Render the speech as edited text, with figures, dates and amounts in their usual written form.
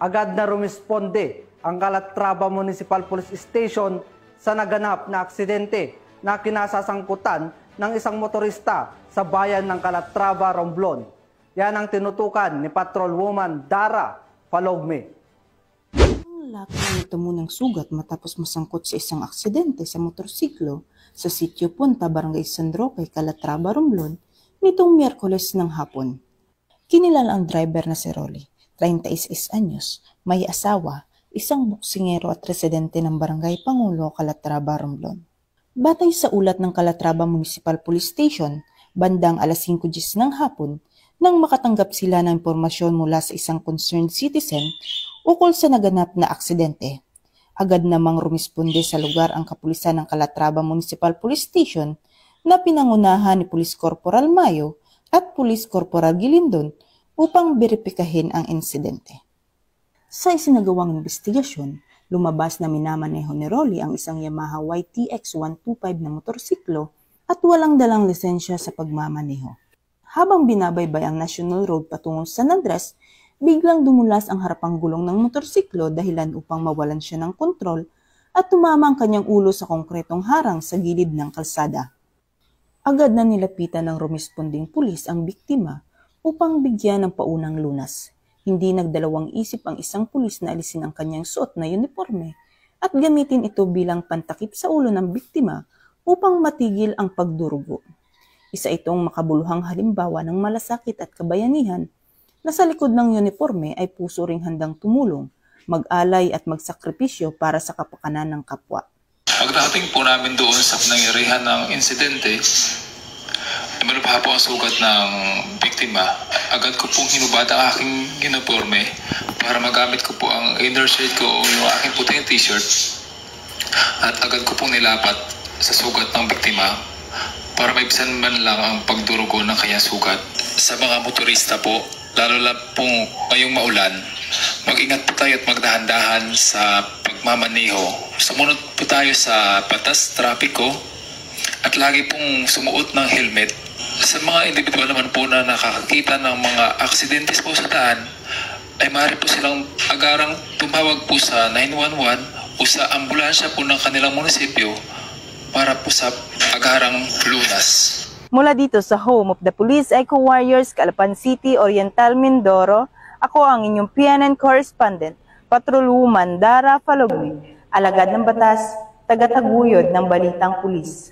agad na rumisponde ang Calatrava Municipal Police Station sa naganap na aksidente na kinasasangkutan ng isang motorista sa bayan ng Calatrava, Romblon. Yan ang tinutukan ni Patrolwoman Dara Falogme. Laki nito munang sugat matapos masangkot sa isang aksidente sa motorsiklo sa Sitio Punta, Barangay San Roque, Calatrava, Romblon nitong Miyerkules ng hapon. Kinilala ang driver na si Rolly, 36 anyos, may asawa, isang boksingero at residente ng Barangay Pangulo, Calatrava, Romblon. Batay sa ulat ng Calatrava Municipal Police Station, bandang alas 5:10 ng hapon, nang makatanggap sila ng impormasyon mula sa isang concerned citizen ukol sa naganap na aksidente. Agad namang rumisponde sa lugar ang kapulisan ng Calatrava Municipal Police Station na pinangunahan ni Police Corporal Mayo at Police Corporal Gilindon upang beripikahin ang insidente. Sa isinagawang investigasyon, lumabas na minamaneho ni Rolly ang isang Yamaha YTX 125 na motorsiklo at walang dalang lisensya sa pagmamaneho. Habang binabaybay ang National Road patungong San Andres, biglang dumulas ang harapang gulong ng motorsiklo dahilan upang mawalan siya ng kontrol at tumama ang kanyang ulo sa konkretong harang sa gilid ng kalsada. Agad na nilapitan ng rumisponding pulis ang biktima upang bigyan ng paunang lunas. Hindi nagdalawang isip ang isang pulis na alisin ang kanyang suot na uniforme at gamitin ito bilang pantakip sa ulo ng biktima upang matigil ang pagdurugo. Isa itong makabuluhang halimbawa ng malasakit at kabayanihan na sa likod ng uniforme ay puso ring handang tumulong, mag-alay at magsakripisyo para sa kapakanan ng kapwa. Pagdating po namin doon sa nangyarihan ng insidente, malubha po ang sugat ng biktima. Agad ko pong hinubad ang aking uniforme para magamit ko po ang inner shirt ko o yung aking puting t-shirt at agad ko pong nilapat sa sugat ng biktima para maibisan man lang ang pagdurugo ng kanyang sugat. Sa mga motorista po, lalo lang pong ngayong maulan, mag-ingat po tayo at magdahan-dahan sa pagmamaneho. Sumunod po tayo sa batas trapiko at lagi pong sumuot ng helmet. Sa mga individual naman po na nakakakita ng mga aksidentes po sa daan, ay maaari po silang agarang tumawag po sa 911 o sa ambulansya po ng kanilang munisipyo para po sa agarang lunas. Mula dito sa home of the Police Eco Warriors, Calapan City, Oriental, Mindoro, ako ang inyong PNN correspondent, Patrolwoman Dara Falogme, alagad ng batas, tagataguyod ng balitang pulis.